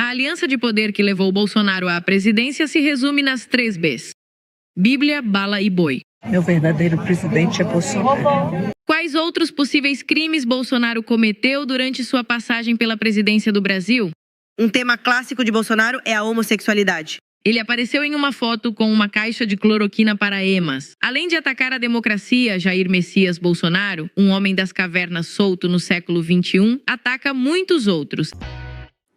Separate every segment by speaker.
Speaker 1: A aliança de poder que levou Bolsonaro à presidência se resume nas 3 Bs: Bíblia, bala e boi.
Speaker 2: Meu verdadeiro presidente é Bolsonaro.
Speaker 1: Quais outros possíveis crimes Bolsonaro cometeu durante sua passagem pela presidência do Brasil?
Speaker 3: Um tema clássico de Bolsonaro é a homossexualidade.
Speaker 1: Ele apareceu em uma foto com uma caixa de cloroquina para emas. Além de atacar a democracia, Jair Messias Bolsonaro, um homem das cavernas solto no século XXI, ataca muitos outros.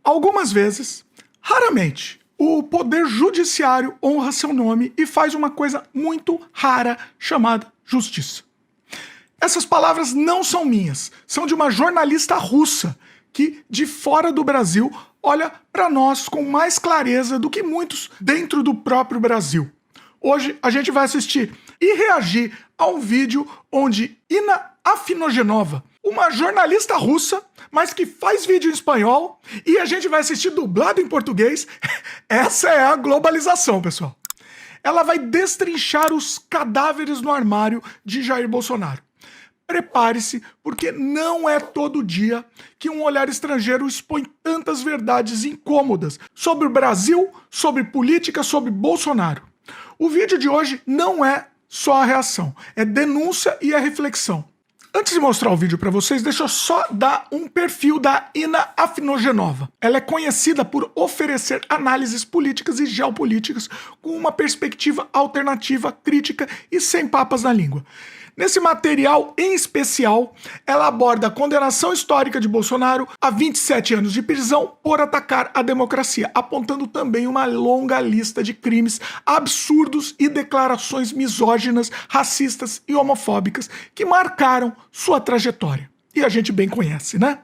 Speaker 4: Algumas vezes, raramente, o poder judiciário honra seu nome e faz uma coisa muito rara chamada justiça. Essas palavras não são minhas, são de uma jornalista russa que, de fora do Brasil, olha para nós com mais clareza do que muitos dentro do próprio Brasil. Hoje a gente vai assistir e reagir a um vídeo onde Ina Afinogenova, uma jornalista russa, mas que faz vídeo em espanhol, e a gente vai assistir dublado em português. Essa é a globalização, pessoal. Ela vai destrinchar os cadáveres no armário de Jair Bolsonaro. Prepare-se, porque não é todo dia que um olhar estrangeiro expõe tantas verdades incômodas sobre o Brasil, sobre política, sobre Bolsonaro. O vídeo de hoje não é só a reação, é denúncia e a reflexão. Antes de mostrar o vídeo para vocês, deixa eu só dar um perfil da Ina Afinogenova. Ela é conhecida por oferecer análises políticas e geopolíticas com uma perspectiva alternativa, crítica e sem papas na língua. Nesse material em especial, ela aborda a condenação histórica de Bolsonaro a 27 anos de prisão por atacar a democracia, apontando também uma longa lista de crimes absurdos e declarações misóginas, racistas e homofóbicas que marcaram sua trajetória. E a gente bem conhece, né?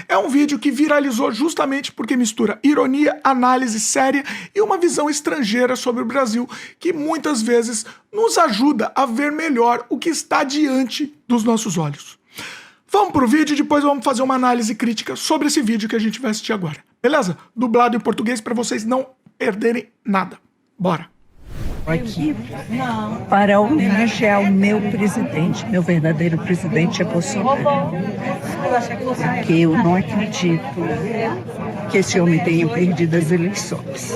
Speaker 4: É um vídeo que viralizou justamente porque mistura ironia, análise séria e uma visão estrangeira sobre o Brasil que muitas vezes nos ajuda a ver melhor o que está diante dos nossos olhos. Vamos pro vídeo e depois vamos fazer uma análise crítica sobre esse vídeo que a gente vai assistir agora. Beleza? Dublado em português para vocês não perderem nada. Bora!
Speaker 2: Aqui para homenagear o meu presidente. Meu verdadeiro presidente é Bolsonaro. Porque eu não acredito que esse homem tenha perdido as eleições.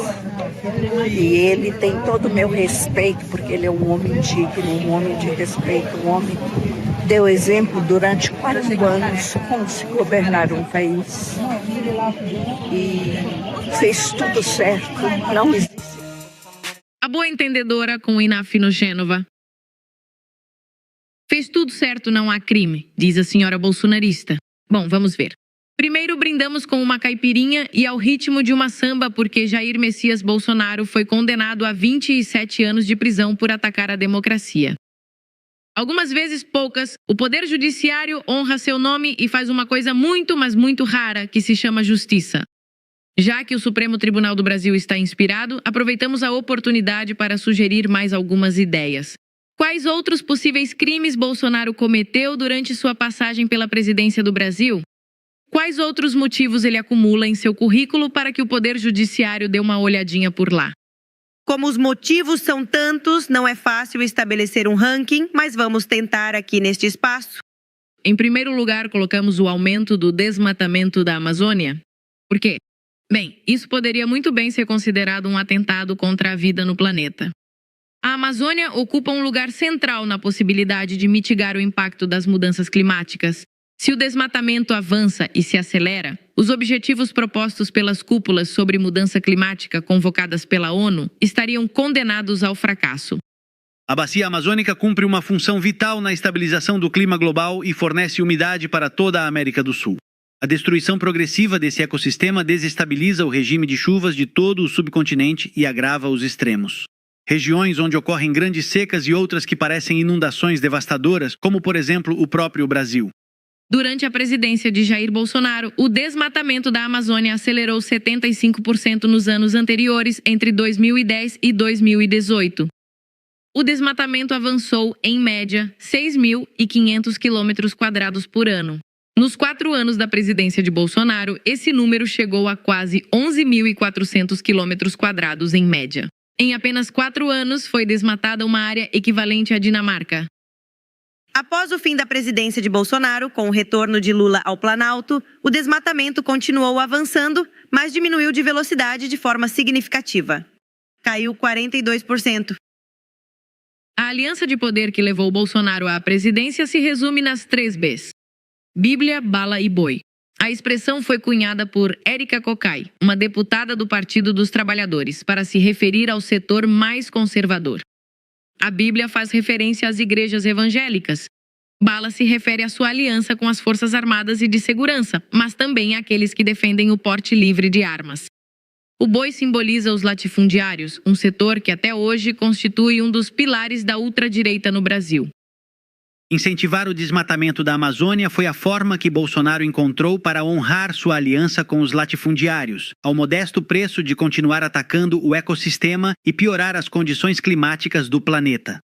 Speaker 2: E ele tem todo o meu respeito, porque ele é um homem digno, um homem de respeito, um homem que deu exemplo durante 4 anos como se governar um país. E fez tudo certo, não existe.
Speaker 1: A boa entendedora com Ina Afinogenova. Fez tudo certo, não há crime, diz a senhora bolsonarista. Bom, vamos ver. Primeiro brindamos com uma caipirinha e ao ritmo de uma samba porque Jair Messias Bolsonaro foi condenado a 27 anos de prisão por atacar a democracia. Algumas vezes, poucas, o Poder Judiciário honra seu nome e faz uma coisa muito, mas muito rara que se chama justiça. Já que o Supremo Tribunal do Brasil está inspirado, aproveitamos a oportunidade para sugerir mais algumas ideias. Quais outros possíveis crimes Bolsonaro cometeu durante sua passagem pela presidência do Brasil? Quais outros motivos ele acumula em seu currículo para que o Poder Judiciário dê uma olhadinha por lá?
Speaker 3: Como os motivos são tantos, não é fácil estabelecer um ranking, mas vamos tentar aqui neste espaço.
Speaker 1: Em primeiro lugar, colocamos o aumento do desmatamento da Amazônia. Por quê? Bem, isso poderia muito bem ser considerado um atentado contra a vida no planeta. A Amazônia ocupa um lugar central na possibilidade de mitigar o impacto das mudanças climáticas. Se o desmatamento avança e se acelera, os objetivos propostos pelas cúpulas sobre mudança climática convocadas pela ONU estariam condenados ao fracasso.
Speaker 5: A bacia amazônica cumpre uma função vital na estabilização do clima global e fornece umidade para toda a América do Sul. A destruição progressiva desse ecossistema desestabiliza o regime de chuvas de todo o subcontinente e agrava os extremos. Regiões onde ocorrem grandes secas e outras que parecem inundações devastadoras, como por exemplo o próprio Brasil.
Speaker 1: Durante a presidência de Jair Bolsonaro, o desmatamento da Amazônia acelerou 75% nos anos anteriores, entre 2010 e 2018. O desmatamento avançou, em média, 6.500 km² por ano. Nos 4 anos da presidência de Bolsonaro, esse número chegou a quase 11.400 km² em média. Em apenas 4 anos, foi desmatada uma área equivalente à Dinamarca.
Speaker 3: Após o fim da presidência de Bolsonaro, com o retorno de Lula ao Planalto, o desmatamento continuou avançando, mas diminuiu de velocidade de forma significativa. Caiu 42%.
Speaker 1: A aliança de poder que levou Bolsonaro à presidência se resume nas 3 Bs: Bíblia, bala e boi. A expressão foi cunhada por Érica Cocai, uma deputada do Partido dos Trabalhadores, para se referir ao setor mais conservador. A Bíblia faz referência às igrejas evangélicas. Bala se refere à sua aliança com as Forças Armadas e de Segurança, mas também àqueles que defendem o porte livre de armas. O boi simboliza os latifundiários, um setor que até hoje constitui um dos pilares da ultradireita no Brasil.
Speaker 5: Incentivar o desmatamento da Amazônia foi a forma que Bolsonaro encontrou para honrar sua aliança com os latifundiários, ao modesto preço de continuar atacando o ecossistema e piorar as condições climáticas do planeta.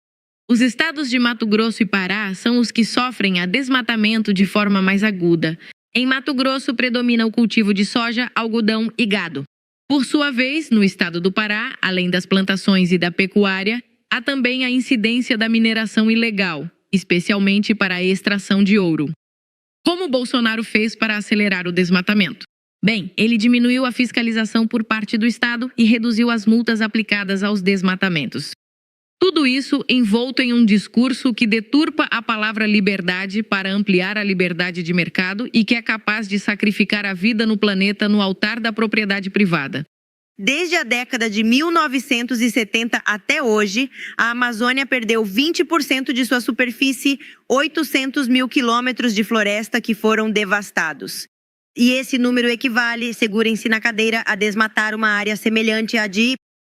Speaker 1: Os estados de Mato Grosso e Pará são os que sofrem a desmatamento de forma mais aguda. Em Mato Grosso predomina o cultivo de soja, algodão e gado. Por sua vez, no estado do Pará, além das plantações e da pecuária, há também a incidência da mineração ilegal, especialmente para a extração de ouro. Como Bolsonaro fez para acelerar o desmatamento? Bem, ele diminuiu a fiscalização por parte do Estado e reduziu as multas aplicadas aos desmatamentos. Tudo isso envolto em um discurso que deturpa a palavra liberdade para ampliar a liberdade de mercado e que é capaz de sacrificar a vida no planeta no altar da propriedade privada.
Speaker 3: Desde a década de 1970 até hoje, a Amazônia perdeu 20% de sua superfície, 800 mil quilômetros de floresta que foram devastados. E esse número equivale, segurem-se na cadeira, a desmatar uma área semelhante à de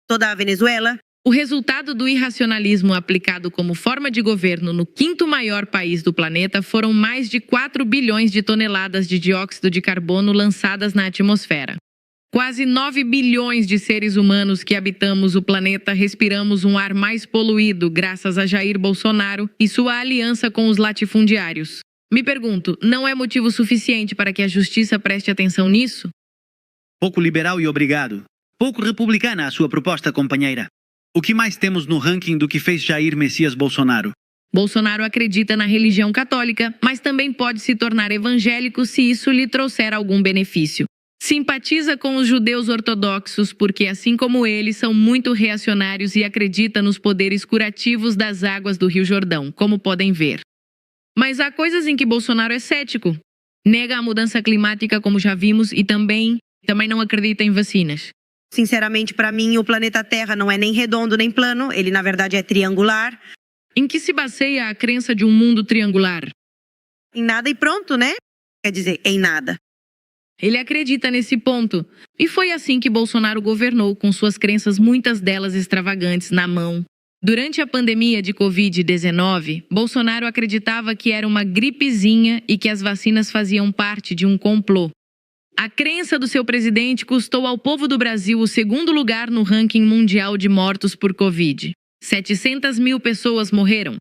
Speaker 3: toda a Venezuela.
Speaker 1: O resultado do irracionalismo aplicado como forma de governo no 5º maior país do planeta foram mais de 4 bilhões de toneladas de dióxido de carbono lançadas na atmosfera. Quase 9 bilhões de seres humanos que habitamos o planeta respiramos um ar mais poluído graças a Jair Bolsonaro e sua aliança com os latifundiários. Me pergunto, não é motivo suficiente para que a justiça preste atenção nisso?
Speaker 5: Pouco liberal e obrigado. Pouco republicana a sua proposta, companheira. O que mais temos no ranking do que fez Jair Messias Bolsonaro?
Speaker 1: Bolsonaro acredita na religião católica, mas também pode se tornar evangélico se isso lhe trouxer algum benefício. Simpatiza com os judeus ortodoxos porque, assim como eles, são muito reacionários e acredita nos poderes curativos das águas do Rio Jordão, como podem ver. Mas há coisas em que Bolsonaro é cético. Nega a mudança climática, como já vimos, e também não acredita em vacinas.
Speaker 3: Sinceramente, para mim, o planeta Terra não é nem redondo nem plano, ele na verdade é triangular.
Speaker 1: Em que se baseia a crença de um mundo triangular?
Speaker 3: Em nada e pronto, né? Quer dizer, em nada.
Speaker 1: Ele acredita nesse ponto. E foi assim que Bolsonaro governou, com suas crenças, muitas delas extravagantes, na mão. Durante a pandemia de Covid-19, Bolsonaro acreditava que era uma gripezinha e que as vacinas faziam parte de um complô. A crença do seu presidente custou ao povo do Brasil o 2º lugar no ranking mundial de mortos por Covid. 700 mil pessoas morreram.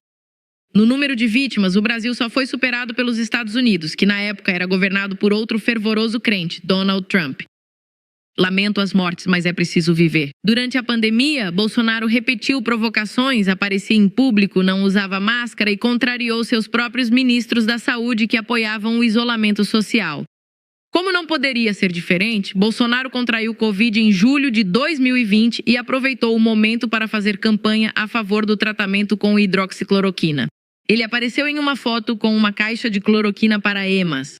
Speaker 1: No número de vítimas, o Brasil só foi superado pelos Estados Unidos, que na época era governado por outro fervoroso crente, Donald Trump. Lamento as mortes, mas é preciso viver. Durante a pandemia, Bolsonaro repetiu provocações, aparecia em público, não usava máscara e contrariou seus próprios ministros da saúde que apoiavam o isolamento social. Como não poderia ser diferente, Bolsonaro contraiu Covid em julho de 2020 e aproveitou o momento para fazer campanha a favor do tratamento com hidroxicloroquina. Ele apareceu em uma foto com uma caixa de cloroquina para emas.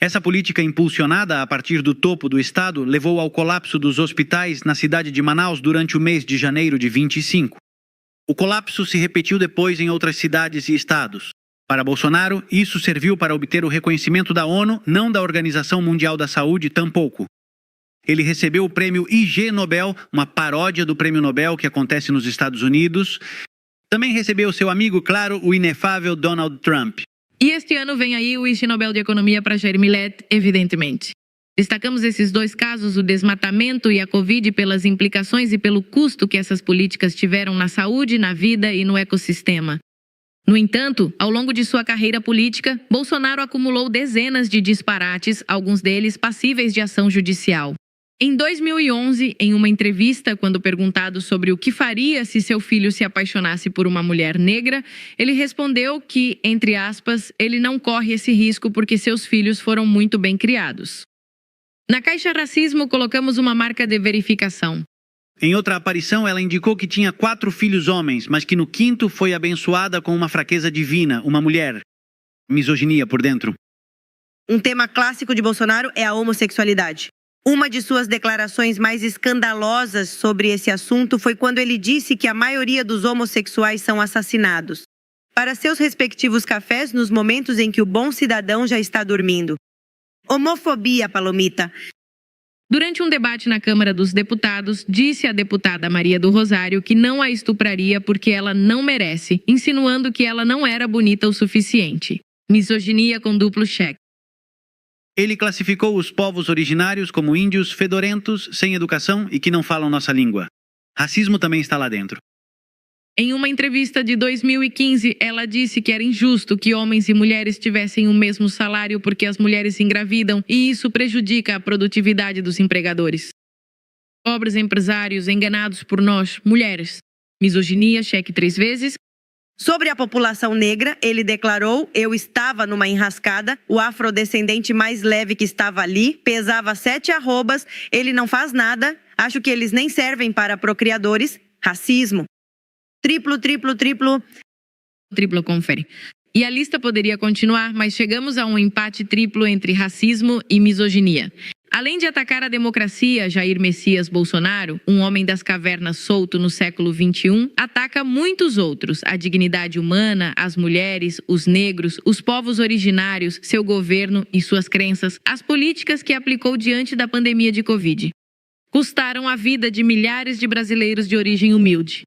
Speaker 5: Essa política impulsionada a partir do topo do estado levou ao colapso dos hospitais na cidade de Manaus durante o mês de janeiro de 25. O colapso se repetiu depois em outras cidades e estados. Para Bolsonaro, isso serviu para obter o reconhecimento da ONU, não da Organização Mundial da Saúde, tampouco. Ele recebeu o prêmio IG Nobel, uma paródia do prêmio Nobel que acontece nos Estados Unidos. Também recebeu seu amigo, claro, o inefável Donald Trump.
Speaker 1: E este ano vem aí o Ig Nobel de Economia para Jair Millet, evidentemente. Destacamos esses 2 casos, o desmatamento e a Covid, pelas implicações e pelo custo que essas políticas tiveram na saúde, na vida e no ecossistema. No entanto, ao longo de sua carreira política, Bolsonaro acumulou dezenas de disparates, alguns deles passíveis de ação judicial. Em 2011, em uma entrevista, quando perguntado sobre o que faria se seu filho se apaixonasse por uma mulher negra, ele respondeu que, entre aspas, ele não corre esse risco porque seus filhos foram muito bem criados. Na caixa racismo, colocamos uma marca de verificação.
Speaker 5: Em outra aparição, ela indicou que tinha 4 filhos homens, mas que no 5º foi abençoada com uma fraqueza divina, uma mulher. Misoginia por dentro.
Speaker 3: Um tema clássico de Bolsonaro é a homossexualidade. Uma de suas declarações mais escandalosas sobre esse assunto foi quando ele disse que a maioria dos homossexuais são assassinados. Para seus respectivos cafés nos momentos em que o bom cidadão já está dormindo. Homofobia, Palomita.
Speaker 1: Durante um debate na Câmara dos Deputados, disse a deputada Maria do Rosário que não a estupraria porque ela não merece, insinuando que ela não era bonita o suficiente. Misoginia com duplo cheque.
Speaker 5: Ele classificou os povos originários como índios fedorentos, sem educação e que não falam nossa língua. Racismo também está lá dentro.
Speaker 1: Em uma entrevista de 2015, ela disse que era injusto que homens e mulheres tivessem o mesmo salário porque as mulheres engravidam e isso prejudica a produtividade dos empregadores. Pobres empresários enganados por nós, mulheres. Misoginia, cheque 3 vezes.
Speaker 3: Sobre a população negra, ele declarou: eu estava numa enrascada, o afrodescendente mais leve que estava ali, pesava 7 arrobas, ele não faz nada, acho que eles nem servem para procriadores. Racismo. Triplo.
Speaker 1: Triplo confere. E a lista poderia continuar, mas chegamos a um empate triplo entre racismo e misoginia. Além de atacar a democracia, Jair Messias Bolsonaro, um homem das cavernas solto no século XXI, ataca muitos outros: a dignidade humana, as mulheres, os negros, os povos originários, seu governo e suas crenças, as políticas que aplicou diante da pandemia de Covid. Custaram a vida de milhares de brasileiros de origem humilde.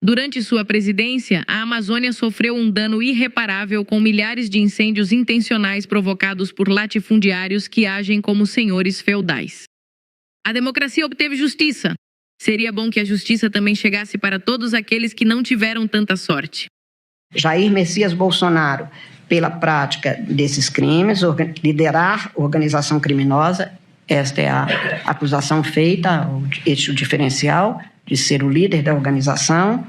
Speaker 1: Durante sua presidência, a Amazônia sofreu um dano irreparável com milhares de incêndios intencionais provocados por latifundiários que agem como senhores feudais. A democracia obteve justiça. Seria bom que a justiça também chegasse para todos aqueles que não tiveram tanta sorte.
Speaker 6: Jair Messias Bolsonaro, pela prática desses crimes, liderar organização criminosa, esta é a acusação feita, este é o diferencial de ser o líder da organização,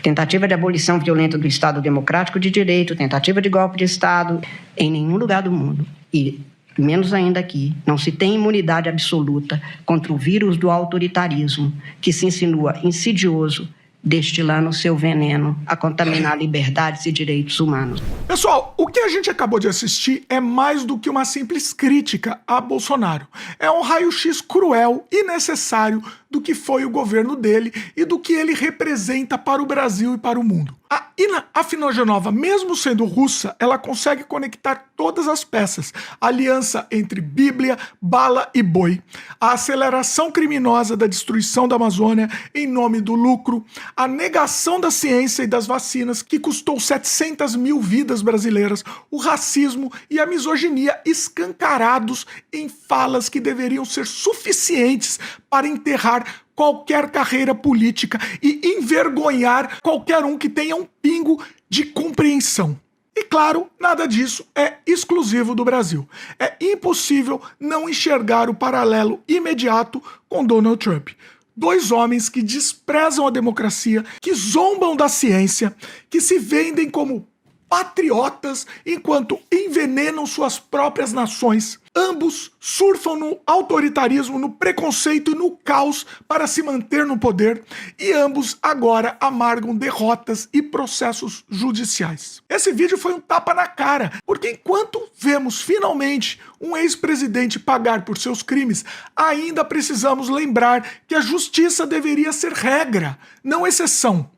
Speaker 6: tentativa de abolição violenta do Estado Democrático de Direito, tentativa de golpe de Estado. Em nenhum lugar do mundo, e menos ainda aqui, não se tem imunidade absoluta contra o vírus do autoritarismo, que se insinua insidioso, destilando seu veneno a contaminar liberdades e direitos humanos.
Speaker 4: Pessoal, o que a gente acabou de assistir é mais do que uma simples crítica a Bolsonaro. É um raio-x cruel e necessário do que foi o governo dele e do que ele representa para o Brasil e para o mundo. A Inna Afinogenova, mesmo sendo russa, ela consegue conectar todas as peças. A aliança entre Bíblia, bala e boi. A aceleração criminosa da destruição da Amazônia em nome do lucro. A negação da ciência e das vacinas, que custou 700 mil vidas brasileiras. O racismo e a misoginia escancarados em falas que deveriam ser suficientes para enterrar qualquer carreira política e envergonhar qualquer um que tenha um pingo de compreensão. E claro, nada disso é exclusivo do Brasil. É impossível não enxergar o paralelo imediato com Donald Trump. 2 homens que desprezam a democracia, que zombam da ciência, que se vendem como patriotas enquanto envenenam suas próprias nações. Ambos surfam no autoritarismo, no preconceito e no caos para se manter no poder, e ambos agora amargam derrotas e processos judiciais. Esse vídeo foi um tapa na cara, porque enquanto vemos finalmente um ex-presidente pagar por seus crimes, ainda precisamos lembrar que a justiça deveria ser regra, não exceção.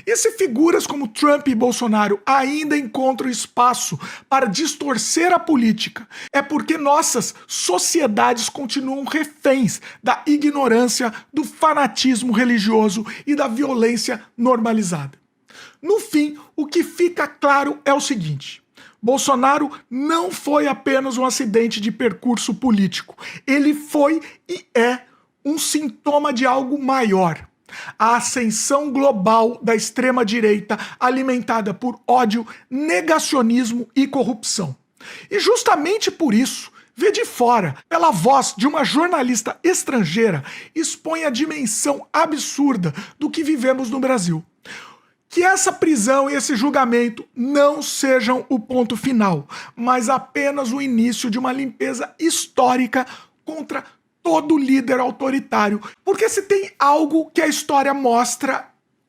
Speaker 4: E se figuras como Trump e Bolsonaro ainda encontram espaço para distorcer a política, é porque nossas sociedades continuam reféns da ignorância, do fanatismo religioso e da violência normalizada. No fim, o que fica claro é o seguinte: Bolsonaro não foi apenas um acidente de percurso político. Ele foi e é um sintoma de algo maior. A ascensão global da extrema-direita alimentada por ódio, negacionismo e corrupção. E justamente por isso, vê de fora, pela voz de uma jornalista estrangeira, expõe a dimensão absurda do que vivemos no Brasil. Que essa prisão e esse julgamento não sejam o ponto final, mas apenas o início de uma limpeza histórica contra todo líder autoritário. Porque se tem algo que a história mostra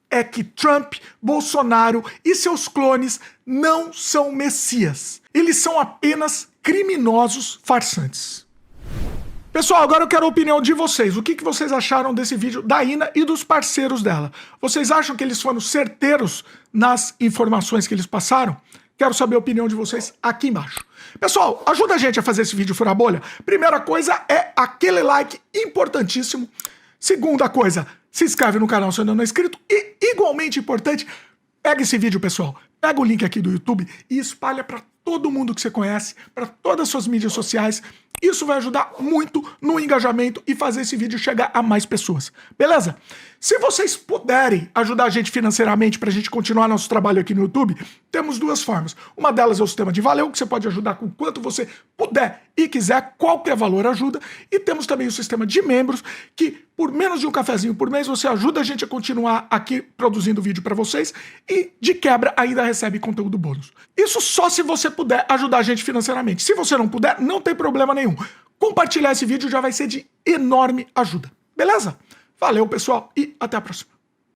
Speaker 4: é que Trump, Bolsonaro e seus clones não são messias. Eles são apenas criminosos farsantes. Pessoal, agora eu quero a opinião de vocês. O que vocês acharam desse vídeo da Ina e dos parceiros dela? Vocês acham que eles foram certeiros nas informações que eles passaram? Quero saber a opinião de vocês aqui embaixo. Pessoal, ajuda a gente a fazer esse vídeo furar bolha. Primeira coisa é aquele like importantíssimo. Segunda coisa, se inscreve no canal se ainda não é inscrito. E, igualmente importante, pega esse vídeo, pessoal. Pega o link aqui do YouTube e espalha para todo mundo que você conhece, para todas as suas mídias sociais. Isso vai ajudar muito no engajamento e fazer esse vídeo chegar a mais pessoas. Beleza? Se vocês puderem ajudar a gente financeiramente para a gente continuar nosso trabalho aqui no YouTube, temos duas formas. Uma delas é o sistema de Valeu, que você pode ajudar com quanto você puder e quiser, qualquer valor ajuda. E temos também o sistema de membros, que por menos de um cafezinho por mês você ajuda a gente a continuar aqui produzindo vídeo para vocês e, de quebra, ainda recebe conteúdo bônus. Isso só se você puder ajudar a gente financeiramente. Se você não puder, não tem problema nenhum. Compartilhar esse vídeo já vai ser de enorme ajuda. Beleza? Valeu, pessoal, e até a próxima.